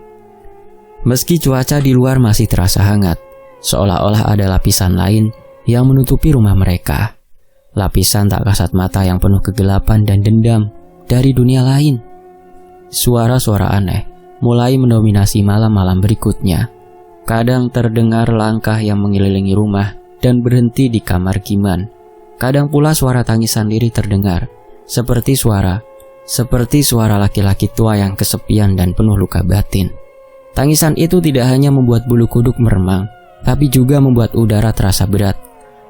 Meski cuaca di luar masih terasa hangat, seolah-olah ada lapisan lain yang menutupi rumah mereka. Lapisan tak kasat mata yang penuh kegelapan dan dendam dari dunia lain. Suara-suara aneh mulai mendominasi malam-malam berikutnya. Kadang terdengar langkah yang mengelilingi rumah dan berhenti di kamar Giman. Kadang pula suara tangisan lirih terdengar, seperti suara laki-laki tua yang kesepian dan penuh luka batin. Tangisan itu tidak hanya membuat bulu kuduk meremang, tapi juga membuat udara terasa berat.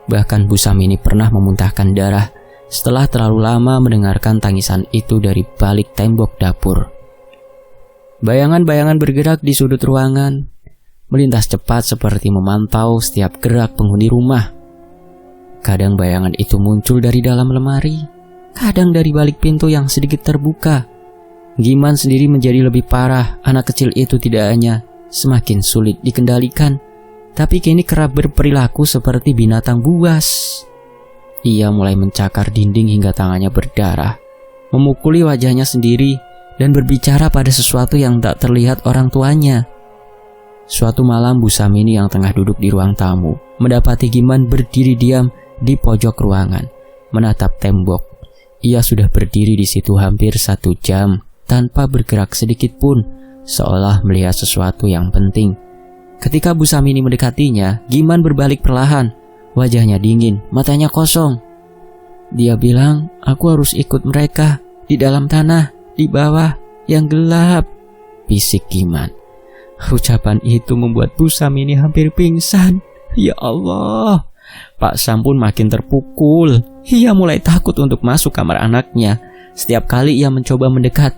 Bahkan Bu Samini pernah memuntahkan darah setelah terlalu lama mendengarkan tangisan itu dari balik tembok dapur. Bayangan-bayangan bergerak di sudut ruangan, melintas cepat seperti memantau setiap gerak penghuni rumah. Kadang bayangan itu muncul dari dalam lemari, kadang dari balik pintu yang sedikit terbuka. Giman sendiri menjadi lebih parah. Anak kecil itu tidak hanya semakin sulit dikendalikan, tapi kini kerap berperilaku seperti binatang buas. Ia mulai mencakar dinding hingga tangannya berdarah, memukuli wajahnya sendiri, dan berbicara pada sesuatu yang tak terlihat orang tuanya. Suatu malam Bu Samini yang tengah duduk di ruang tamu mendapati Giman berdiri diam di pojok ruangan, menatap tembok. Ia sudah berdiri di situ hampir 1 jam tanpa bergerak sedikit pun, seolah melihat sesuatu yang penting. Ketika Bu Samini mendekatinya, Giman berbalik perlahan. Wajahnya dingin, matanya kosong. Dia bilang, "Aku harus ikut mereka di dalam tanah, di bawah yang gelap," bisik Giman. Ucapan itu membuat Bu Samini hampir pingsan. Ya Allah, Pak Sam pun makin terpukul. Ia mulai takut untuk masuk kamar anaknya. Setiap kali ia mencoba mendekat,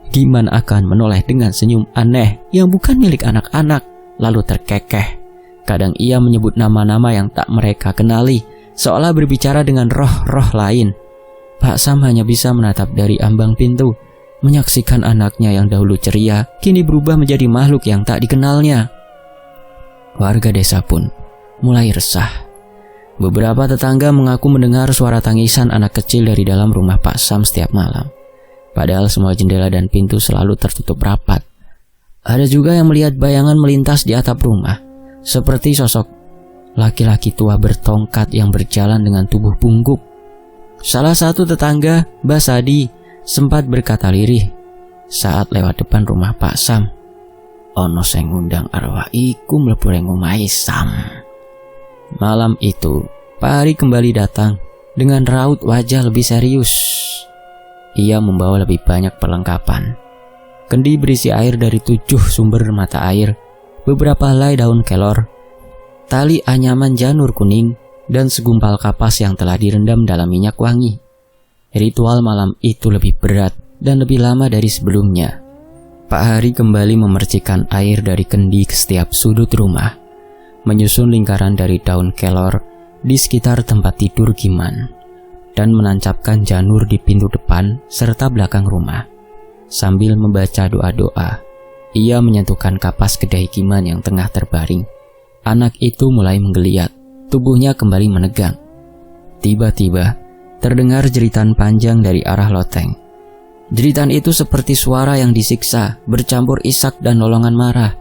Giman akan menoleh dengan senyum aneh yang bukan milik anak-anak, lalu terkekeh. Kadang ia menyebut nama-nama yang tak mereka kenali, seolah berbicara dengan roh-roh lain. Pak Sam hanya bisa menatap dari ambang pintu, menyaksikan anaknya yang dahulu ceria kini berubah menjadi makhluk yang tak dikenalnya. Warga desa pun mulai resah. Beberapa tetangga mengaku mendengar suara tangisan anak kecil dari dalam rumah Pak Sam setiap malam, padahal semua jendela dan pintu selalu tertutup rapat. Ada juga yang melihat bayangan melintas di atap rumah, seperti sosok laki-laki tua bertongkat yang berjalan dengan tubuh bungkuk. Salah satu tetangga, Mbak Sadi, sempat berkata lirih saat lewat depan rumah Pak Sam, ono sing ngundang arwah iku mlebu ing omahe Sam. Malam itu, Pak Hari kembali datang dengan raut wajah lebih serius. Ia membawa lebih banyak perlengkapan. Kendi berisi air dari 7 sumber mata air, beberapa helai daun kelor, tali anyaman janur kuning, dan segumpal kapas yang telah direndam dalam minyak wangi. Ritual malam itu lebih berat dan lebih lama dari sebelumnya. Pak Hari kembali memercikan air dari kendi ke setiap sudut rumah, menyusun lingkaran dari daun kelor di sekitar tempat tidur Giman, dan menancapkan janur di pintu depan serta belakang rumah. Sambil membaca doa-doa, ia menyentuhkan kapas kedai Giman yang tengah terbaring. Anak itu mulai menggeliat, tubuhnya kembali menegang. Tiba-tiba, terdengar jeritan panjang dari arah loteng. Jeritan itu seperti suara yang disiksa, bercampur isak dan lolongan marah.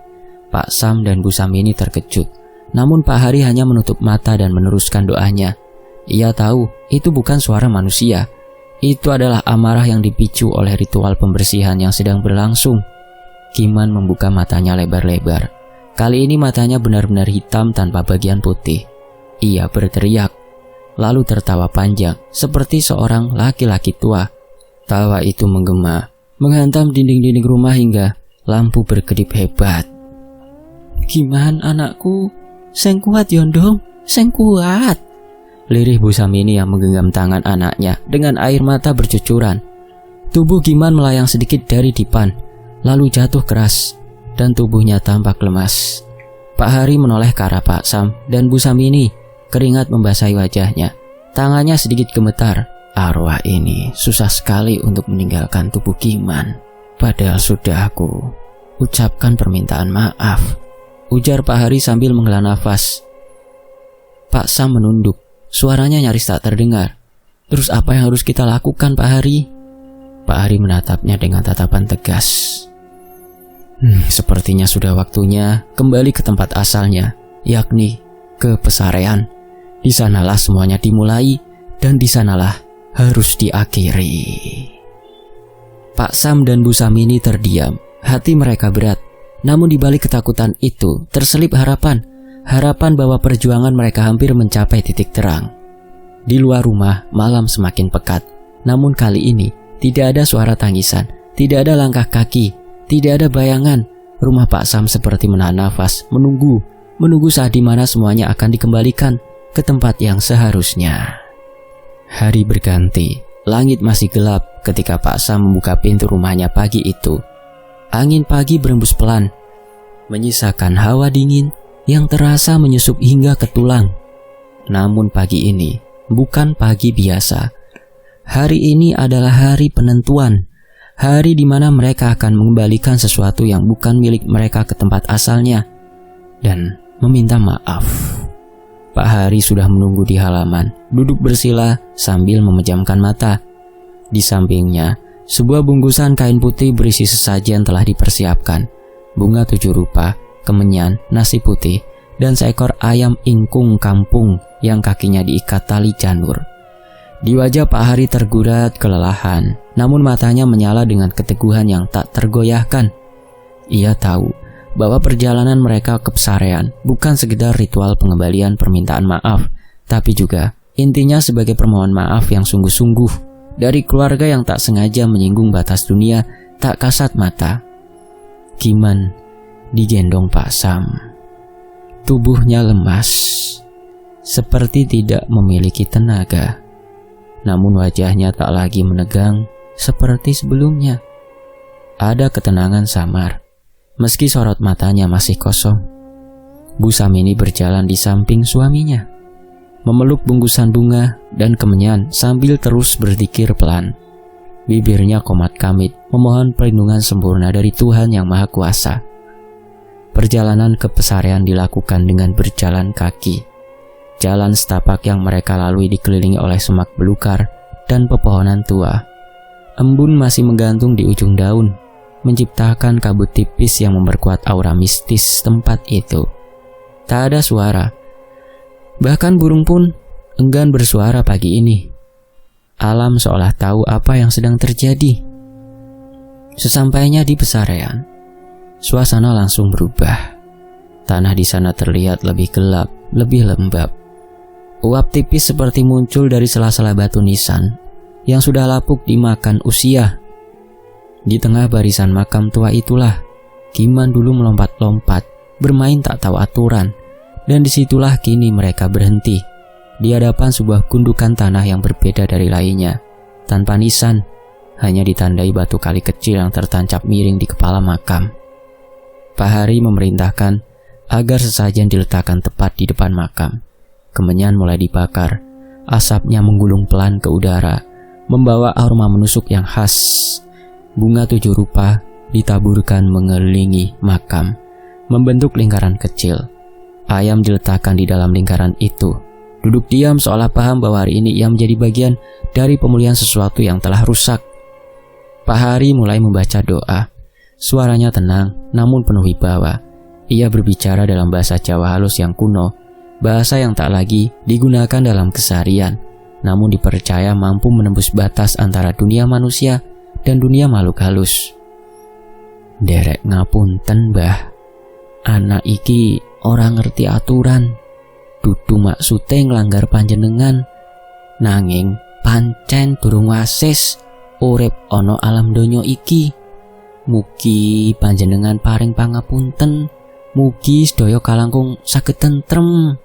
Pak Sam dan Bu Samini terkejut, namun Pak Hari hanya menutup mata dan meneruskan doanya. Ia tahu itu bukan suara manusia. Itu adalah amarah yang dipicu oleh ritual pembersihan yang sedang berlangsung. Giman membuka matanya lebar-lebar. Kali ini matanya benar-benar hitam tanpa bagian putih. Ia berteriak, lalu tertawa panjang seperti seorang laki-laki tua. Tawa itu menggema, menghantam dinding-dinding rumah hingga lampu berkedip hebat. "Giman anakku, seng kuat yondong, seng kuat," lirih Bu Samini yang menggenggam tangan anaknya dengan air mata bercucuran. Tubuh Giman melayang sedikit dari dipan, lalu jatuh keras, dan tubuhnya tampak lemas. Pak Hari menoleh ke arah Pak Sam dan Bu Samini, keringat membasahi wajahnya. Tangannya sedikit gemetar. Arwah ini susah sekali untuk meninggalkan tubuh Giman. Padahal sudah aku ucapkan permintaan maaf, ujar Pak Hari sambil menghela nafas. Pak Sam menunduk. Suaranya nyaris tak terdengar. "Terus apa yang harus kita lakukan, Pak Hari?" Pak Hari menatapnya dengan tatapan tegas. Sepertinya sudah waktunya kembali ke tempat asalnya, yakni ke pesarean. Di sanalah semuanya dimulai dan di sanalah harus diakhiri. Pak Sam dan Bu Samini terdiam. Hati mereka berat. Namun di balik ketakutan itu terselip harapan. Harapan bahwa perjuangan mereka hampir mencapai titik terang. Di luar rumah, malam semakin pekat. Namun kali ini, tidak ada suara tangisan, tidak ada langkah kaki, tidak ada bayangan. Rumah Pak Sam seperti menahan nafas, menunggu saat dimana semuanya akan dikembalikan ke tempat yang seharusnya. Hari berganti, langit masih gelap ketika Pak Sam membuka pintu rumahnya pagi itu. Angin pagi berembus pelan, menyisakan hawa dingin yang terasa menyusup hingga ke tulang. Namun pagi ini bukan pagi biasa. Hari ini adalah hari penentuan. Hari di mana mereka akan mengembalikan sesuatu yang bukan milik mereka ke tempat asalnya dan meminta maaf. Pak Hari sudah menunggu di halaman, duduk bersila sambil memejamkan mata. Di sampingnya, sebuah bungkusan kain putih berisi sesajen telah dipersiapkan. Bunga 7 rupa, kemenyan, nasi putih, dan seekor ayam ingkung kampung yang kakinya diikat tali janur. Di wajah Pak Hari tergurat kelelahan, namun matanya menyala dengan keteguhan yang tak tergoyahkan. Ia tahu bahwa perjalanan mereka ke pesarean bukan sekedar ritual pengembalian permintaan maaf, tapi juga intinya sebagai permohonan maaf yang sungguh-sungguh dari keluarga yang tak sengaja menyinggung batas dunia tak kasat mata. Giman digendong Pak Sam. Tubuhnya lemas, seperti tidak memiliki tenaga. Namun wajahnya tak lagi menegang seperti sebelumnya. Ada ketenangan samar, meski sorot matanya masih kosong. Bu Samini berjalan di samping suaminya, memeluk bungkusan bunga dan kemenyan sambil terus berzikir pelan. Bibirnya komat kamit memohon perlindungan sempurna dari Tuhan Yang Maha Kuasa. Perjalanan ke pesarean dilakukan dengan berjalan kaki. Jalan setapak yang mereka lalui dikelilingi oleh semak belukar dan pepohonan tua. Embun masih menggantung di ujung daun, menciptakan kabut tipis yang memperkuat aura mistis tempat itu. Tak ada suara. Bahkan burung pun enggan bersuara pagi ini. Alam seolah tahu apa yang sedang terjadi. Sesampainya di pesarean, suasana langsung berubah. Tanah di sana terlihat lebih gelap, lebih lembab. Uap tipis seperti muncul dari sela-sela batu nisan yang sudah lapuk dimakan usia. Di tengah barisan makam tua itulah Giman dulu melompat-lompat, bermain tak tahu aturan, dan disitulah kini mereka berhenti di hadapan sebuah gundukan tanah yang berbeda dari lainnya, tanpa nisan, hanya ditandai batu kali kecil yang tertancap miring di kepala makam. Pak Hari memerintahkan agar sesajen diletakkan tepat di depan makam. Kemenyan mulai dibakar, asapnya menggulung pelan ke udara, membawa aroma menusuk yang khas. Bunga 7 rupa ditaburkan mengelilingi makam, membentuk lingkaran kecil. Ayam diletakkan di dalam lingkaran itu, duduk diam seolah paham bahwa hari ini ia menjadi bagian dari pemulihan sesuatu yang telah rusak. Pak Hari mulai membaca doa. Suaranya tenang namun penuh wibawa. Ia berbicara dalam bahasa Jawa halus yang kuno, bahasa yang tak lagi digunakan dalam keseharian, namun dipercaya mampu menembus batas antara dunia manusia dan dunia makhluk halus. Derek ngapunten, Mbah. Anak iki orang ngerti aturan. Dudu maksude nglanggar panjenengan. Nanging pancen durung wasis urip ana alam donya iki. Mugi panjenengan paring pangapunten. Mugi sedaya kalangkung saged tentrem.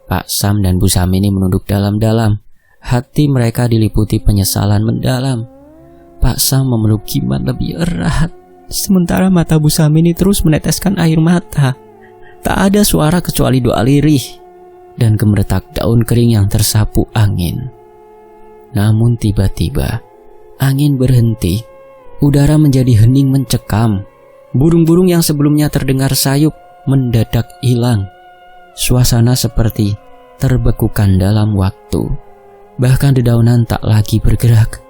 Pak Sam dan Bu Samini menunduk dalam-dalam. Hati mereka diliputi penyesalan mendalam. Pak Sam memeluk Giman lebih erat, sementara mata Bu Samini terus meneteskan air mata. Tak ada suara kecuali doa lirih dan gemeretak daun kering yang tersapu angin. Namun tiba-tiba angin berhenti, udara menjadi hening mencekam. Burung-burung yang sebelumnya terdengar sayup mendadak hilang. Suasana seperti terbekukan dalam waktu. Bahkan dedaunan tak lagi bergerak.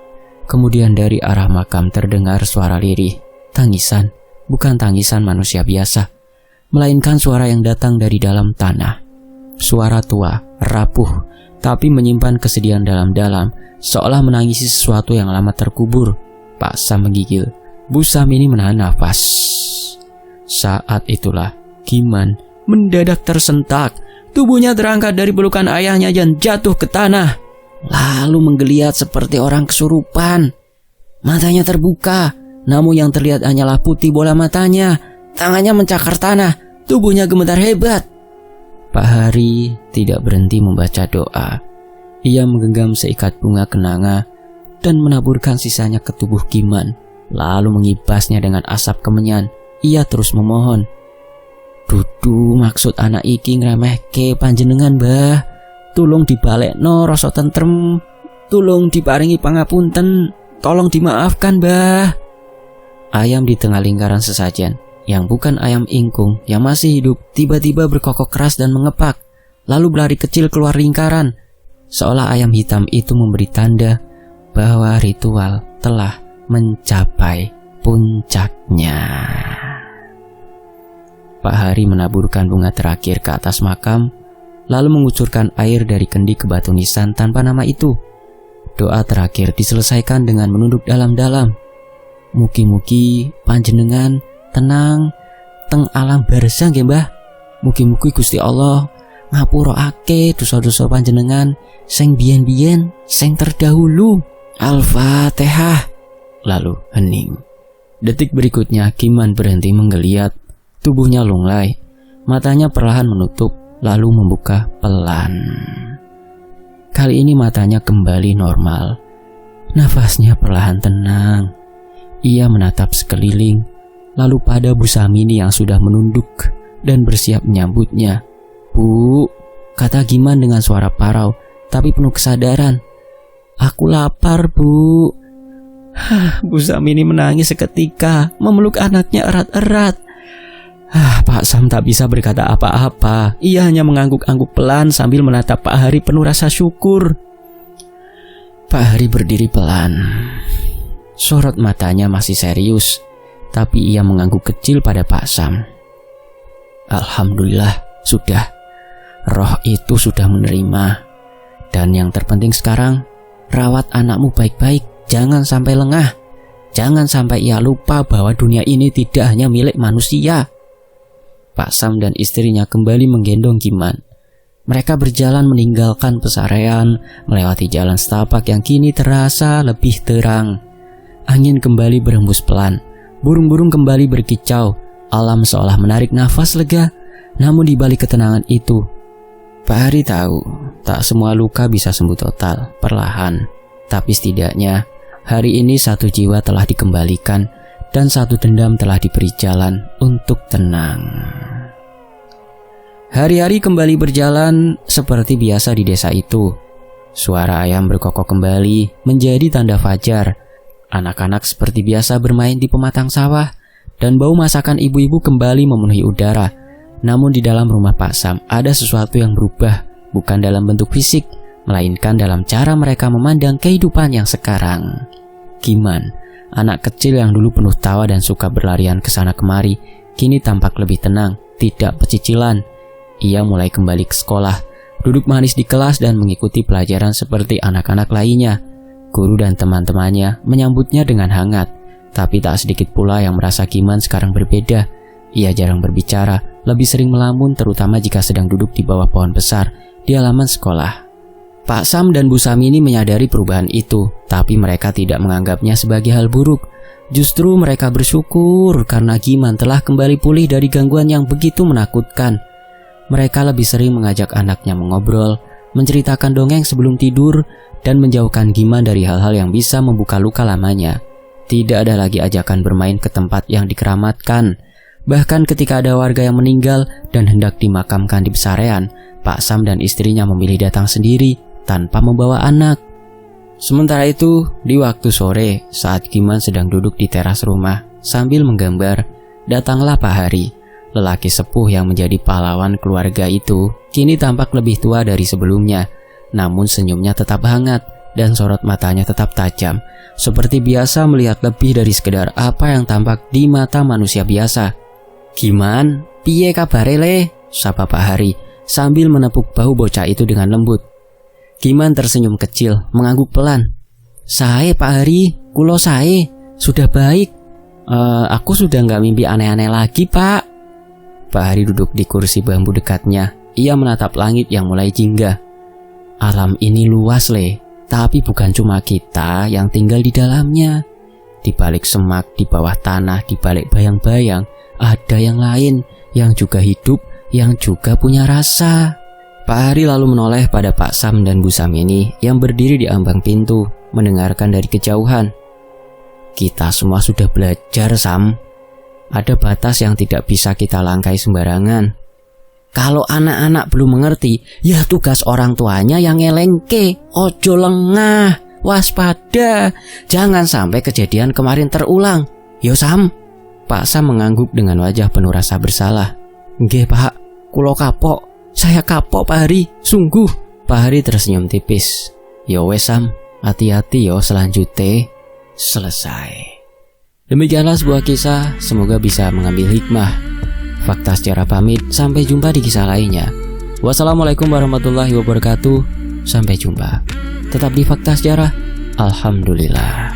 Kemudian dari arah makam terdengar suara lirih, tangisan, bukan tangisan manusia biasa, melainkan suara yang datang dari dalam tanah. Suara tua, rapuh, tapi menyimpan kesedihan dalam-dalam, seolah menangisi sesuatu yang lama terkubur. Pak Sam menggigil. Bu Samini menahan nafas. Saat itulah Giman mendadak tersentak. Tubuhnya terangkat dari pelukan ayahnya dan jatuh ke tanah, lalu menggeliat seperti orang kesurupan. Matanya terbuka, namun yang terlihat hanyalah putih bola matanya. Tangannya mencakar tanah, tubuhnya gemetar hebat. Pak Hari tidak berhenti membaca doa. Ia menggenggam seikat bunga kenanga dan menaburkan sisanya ke tubuh Giman, lalu mengibasnya dengan asap kemenyan. Ia terus memohon, "Dudu maksud anak iki ngremehke panjenengan, Mbah. Tulung dibalekno rasa tentrem. Tulung diparingi pangapunten. Tolong dimaafkan, Mbah." Ayam di tengah lingkaran sesajen, yang bukan ayam ingkung yang masih hidup, tiba-tiba berkokok keras dan mengepak, lalu berlari kecil keluar lingkaran, seolah ayam hitam itu memberi tanda bahwa ritual telah mencapai puncaknya. Pak Hari menaburkan bunga terakhir ke atas makam, lalu mengucurkan air dari kendi ke batu nisan tanpa nama itu. Doa terakhir diselesaikan dengan menunduk dalam-dalam. Mugi-mugi panjenengan tenang teng alam barzah nggih, Mbah. Mugi-mugi Gusti Allah ngapuroake dosa-dosa panjenengan sing biyen-biyen, sing terdahulu. Al-Fatihah. Lalu hening. Detik berikutnya Giman berhenti menggeliat. Tubuhnya lunglai, matanya perlahan menutup lalu membuka pelan. Kali ini matanya kembali normal. Nafasnya perlahan tenang. Ia menatap sekeliling, lalu pada Bu Samini yang sudah menunduk dan bersiap menyambutnya. "Bu," kata Giman dengan suara parau tapi penuh kesadaran. "Aku lapar, Bu." Bu Samini menangis seketika, memeluk anaknya erat-erat. Pak Sam tak bisa berkata apa-apa. Ia hanya mengangguk-angguk pelan sambil menatap Pak Hari penuh rasa syukur. Pak Hari berdiri pelan. Sorot matanya masih serius, tapi ia mengangguk kecil pada Pak Sam. "Alhamdulillah, sudah. Roh itu sudah menerima. Dan yang terpenting sekarang, rawat anakmu baik-baik, jangan sampai lengah. Jangan sampai ia lupa bahwa dunia ini tidak hanya milik manusia. Pak Sam dan istrinya kembali menggendong Giman. Mereka berjalan meninggalkan pesarean, melewati jalan setapak yang kini terasa lebih terang. Angin kembali berhembus pelan, burung-burung kembali berkicau, alam seolah menarik nafas lega. Namun di balik ketenangan itu, Pak Hari tahu tak semua luka bisa sembuh total, perlahan. Tapi setidaknya hari ini satu jiwa telah dikembalikan dan satu dendam telah diberi jalan untuk tenang. Hari-hari kembali berjalan seperti biasa di desa itu. Suara ayam berkokok kembali menjadi tanda fajar. Anak-anak seperti biasa bermain di pematang sawah, dan bau masakan ibu-ibu kembali memenuhi udara. Namun di dalam rumah Pak Sam ada sesuatu yang berubah, bukan dalam bentuk fisik, melainkan dalam cara mereka memandang kehidupan yang sekarang. Giman, anak kecil yang dulu penuh tawa dan suka berlarian ke sana kemari, kini tampak lebih tenang, tidak pecicilan. Ia mulai kembali ke sekolah, duduk manis di kelas dan mengikuti pelajaran seperti anak-anak lainnya. Guru dan teman-temannya menyambutnya dengan hangat, tapi tak sedikit pula yang merasa Giman sekarang berbeda. Ia jarang berbicara, lebih sering melamun terutama jika sedang duduk di bawah pohon besar di halaman sekolah. Pak Sam dan Bu Samini menyadari perubahan itu, tapi mereka tidak menganggapnya sebagai hal buruk. Justru mereka bersyukur karena Giman telah kembali pulih dari gangguan yang begitu menakutkan. Mereka lebih sering mengajak anaknya mengobrol, menceritakan dongeng sebelum tidur, dan menjauhkan Giman dari hal-hal yang bisa membuka luka lamanya. Tidak ada lagi ajakan bermain ke tempat yang dikeramatkan. Bahkan ketika ada warga yang meninggal dan hendak dimakamkan di pesarean, Pak Sam dan istrinya memilih datang sendiri tanpa membawa anak. Sementara itu, di waktu sore saat Giman sedang duduk di teras rumah sambil menggambar, datanglah Pak Hari. Lelaki sepuh yang menjadi pahlawan keluarga itu kini tampak lebih tua dari sebelumnya. Namun senyumnya tetap hangat dan sorot matanya tetap tajam, seperti biasa melihat lebih dari sekedar apa yang tampak di mata manusia biasa. "Giman, piye kabare le?" sapa Pak Hari sambil menepuk bahu bocah itu dengan lembut. Giman tersenyum kecil, mengangguk pelan. "Sae Pak Hari, kulo sae, sudah baik. Aku sudah nggak mimpi aneh-aneh lagi Pak." Pak Hari duduk di kursi bambu dekatnya. Ia menatap langit yang mulai jingga. "Alam ini luas le, tapi bukan cuma kita yang tinggal di dalamnya. Di balik semak, di bawah tanah, di balik bayang-bayang, ada yang lain yang juga hidup, yang juga punya rasa." Pak Hari lalu menoleh pada Pak Sam dan Bu Samini yang berdiri di ambang pintu, mendengarkan dari kejauhan. "Kita semua sudah belajar, Sam. Ada batas yang tidak bisa kita langkai sembarangan. Kalau anak-anak belum mengerti, ya tugas orang tuanya yang ngelengke. Ojo lengah, waspada. Jangan sampai kejadian kemarin terulang. Yo Sam." Pak Sam mengangguk dengan wajah penuh rasa bersalah. "Nggih Pak, kulo kapok. Saya kapok Pak Hari, sungguh." Pak Hari tersenyum tipis. "Yo wes Sam, hati-hati yo selanjutnya." Selesai. Demikianlah sebuah kisah, semoga bisa mengambil hikmah. Fakta Sejarah pamit, sampai jumpa di kisah lainnya. Wassalamualaikum warahmatullahi wabarakatuh. Sampai jumpa. Tetap di Fakta Sejarah. Alhamdulillah.